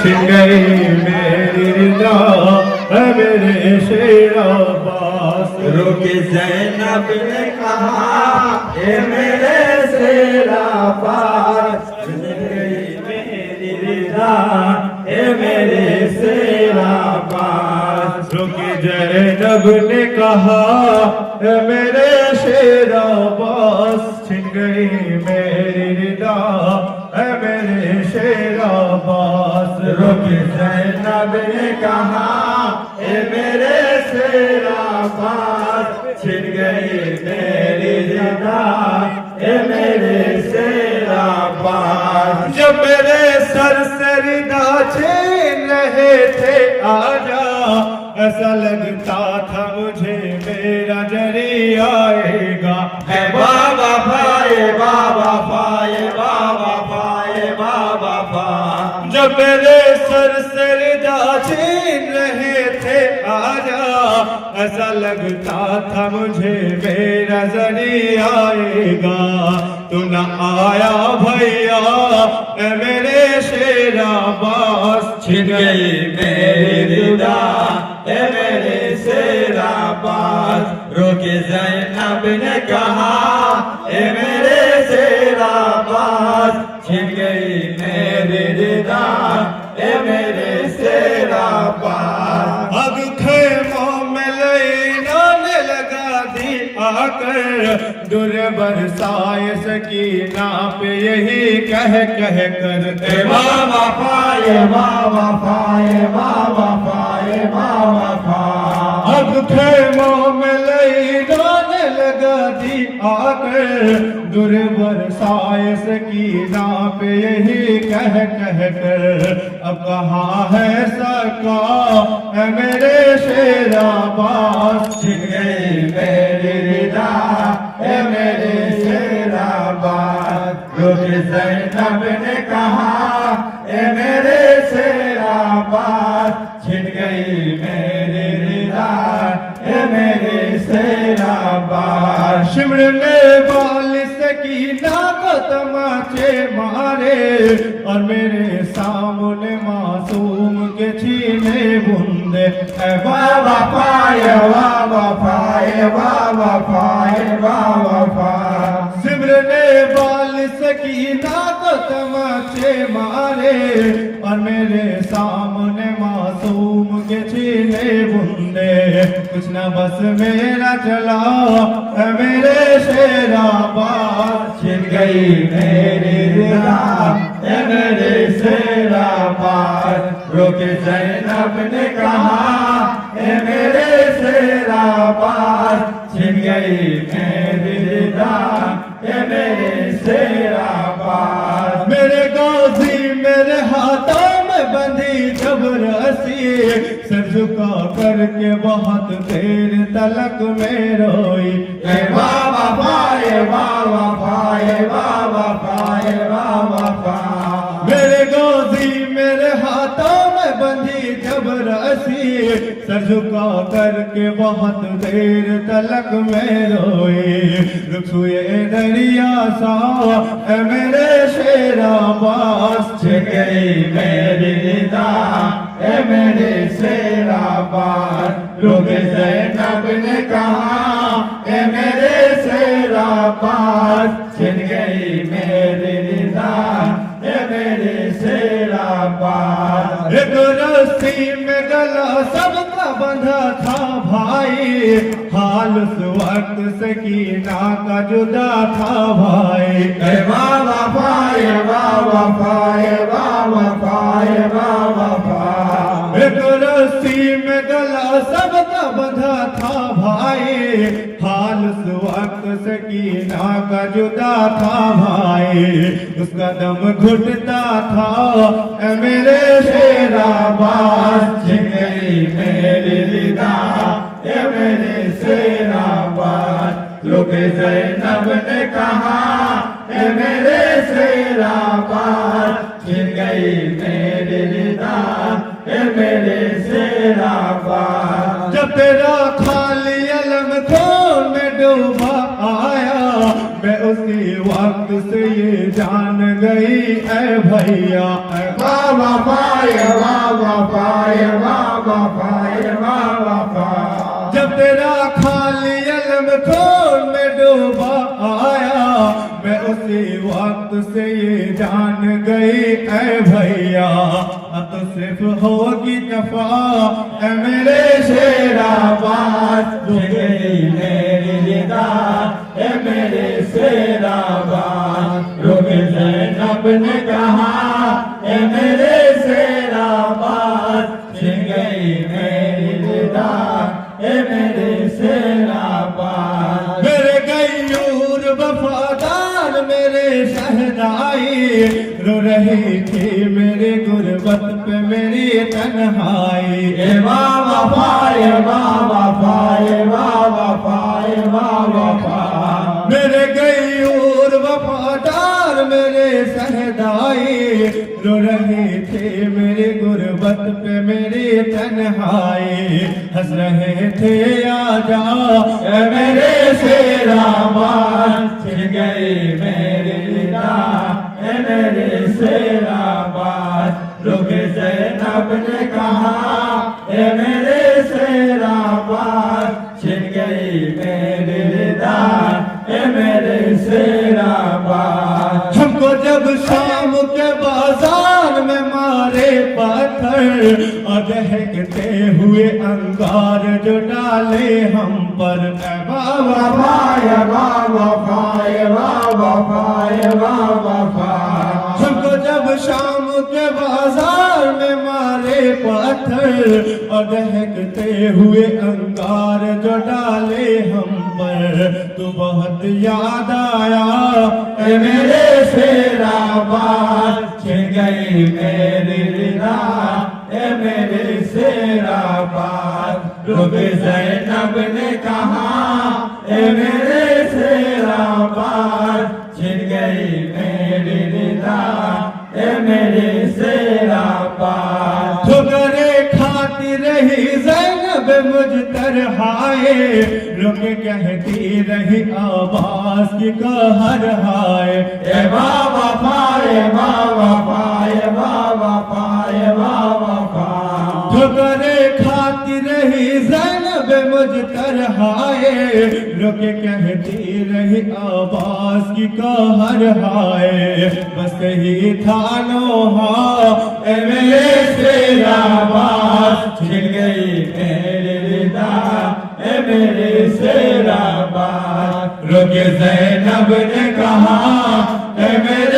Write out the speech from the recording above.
छिन गई मेरी रिदा है मेरे शेर अब्बास। रुक ज़ैनब ने कहा ए मेरे शेर अब्बास, छिन गई मेरी रिदा ए मेरे शेर अब्बास। रुक ज़ैनब ने कहा ए मेरे शेर अब्बास, छिन गई मेरी रिदा है मेरे शेर अब्बास। रुक ज़ैनब ने कहा ए मेरे शेर अब्बास, छिन गई मेरी रिदा ए मेरे शेर अब्बास। जब मेरे सर से रिदा छीन रहे थे आजा, ऐसा लगता था मुझे मेरा जरी आएगा। है बाबा फाए बाबा फाए बाबा फाए बाबा फा। जब मेरे सर से रिदा छीन रहे थे आजा, ऐसा लगता था मुझे मेरा जरी आएगा। तू न आया भैया ए मेरे शेर अब्बास, छिन गई मेरी रिदा ए मेरे शेर अब्बास। रुक ज़ैनब ने कहा ए मेरे शेर अब्बास, छिन गई मेरी रिदा ए मेरे शेर अब्बास। अब खेमों में लैलाने लगा दी आकर, दुर बरसाए सकीना पे यही कह कह कर ए बाबा फाए बाबा फाए बाबा फाए बाबा फा। अब खेमों में लैलाने लगा दी आकर, दुर बरसाए सकीना पे यही कह कह कर। अब कहाँ है सका है मेरे शेर अब्बास, छिन गई मेरी रिदा ए मेरे शेर अब्बास। रुक ज़ैनब ने कहा ए मेरे शेर अब्बास, छिन गई मेरी रिदा ए मेरे शेर अब्बास। शिमरने वाली सकीना को तमाचे मारे, और मेरे सामने मासूम के छीने बूंदे। ऐ बाबा फाए बाबा फाए बाबा फाए बाबा फा। सिमरने वाली सकीना को तमाचे मारे, और मेरे सामने मासूम के छीने बूंदे। कुछ न बस मेरा चला है मेरे शेर अब्बास, छिन गई मेरी रिदा ए मेरे शेर अब्बास। रुक ज़ैनब ने कहा ए मेरे शेर अब्बास, छिन गई मेरी रिदा ए मेरे शेर अब्बास। मेरे गाजी मेरे हाथों में बंधी जब रस्सी, सर झुका करके बहुत देर तलक में रोई। ए बाबा फाए बाबा फाए बाबा फाए बाबा फा। मेरे गाजी मेरे हाथों में बंधी जब रस्सी, सर झुका करके बहुत देर तलक में रोई। रुखसुए दरिया सा है मेरे शेर अब्बास, छिन गई मेरी रिदा ए मेरे शेर अब्बास। रुक ज़ैनब ने कहा ए मेरे शेर अब्बास, छिन गई मेरी रिदा ए मेरे शेर अब्बास। एक रस्सी में गला सबका बंधा था भाई, हाल उस वक्त सकीना का जुदा था भाई। ए बाबा फाए बाबा फाए बाबा फाए बाबा फा। एक रस्सी में गला सबका बंधा था भाई, हाल उस वक्त सकीना का जुदा था भाई। उसका दम घुटता था ए मेरे शेर अब्बास, छिन गई मेरी रिदा ए मेरे शेर अब्बास। रुक ज़ैनब ने कहा ए मेरे शेर अब्बास, छिन गई मेरी रिदा ए मेरे शेर अब्बास। जब तेरा खाली अलम खून में डूबा आया, मैं उसी वक्त से ये जान गई ऐ भैया ऐ वाह वफा ये वाह वफा ये वाह वफा ये वाह वफा। जब तेरा खाली इल्म खून में डूबा आया मैं उसी वक्त से ये जान गई ऐ भैया अब तो सिर्फ होगी दफा ऐ मेरे शेराबाद रुके मेरी निदा ए मेरे शेराबाद रुके ज़ैनब ने कहा ए मेरे शेराबाद छिन गई मेरी निदा ए मेरे शेराबाद। मेरे गयूर वफादार मेरे शहनाई रो रही थी मेरे गुर्बत पे मेरी तन्हाई ए वाह वफा ए वाह वफा ए वाह वफा ए वाह वफा। मेरे गयूर वफादार मेरे सहदाई रो रहे थे मेरे गुर्बत पे मेरी तन्हाई हंस रहे थे आजा ए मेरे शेराबाद छिन गई मेरी निदा ए मेरे शेराबाद रुके ज़ैनब ने कहा ए मेरे शेराबाद छिन गई मेरी निदा ए मेरे शेराबाद। हमको जब शाम के बाजार में मारे पत्थर और दहकते हुए अंगार जो डाले हम पर ऐ बाबा वफा वाह वफा वाह वफा वाह वफा। हमको जब शाम के बाजार में मारे पत्थर और दहकते हुए अंगार जो डाले हम पर तो बहुत याद आया ए मेरे शेराबाद छिन गई मेरी निदा ए मेरे शेराबाद रुके ज़ैनब ने कहा ए मेरे शेराबाद छिन गई मेरी निदा ए मेरे शेराबाद। ठोकरे खाती रही ज़ैनब मुझ तरहाए रुक कहती रही आवाज की कहर हाय ए वाह वफा ए वाह वफा ए वाह वफा ए वाह वफा। ठोकरे खाती रही ज़ैनब मुझ तरहाए रुक कहती रही आवाज की कहर हाय बस ही था नोहा ए मेरे शेराबाद छिन गई मेरी निदा ए मेरे शेराबाद रुके ज़ैनब ने कहा ए मेरे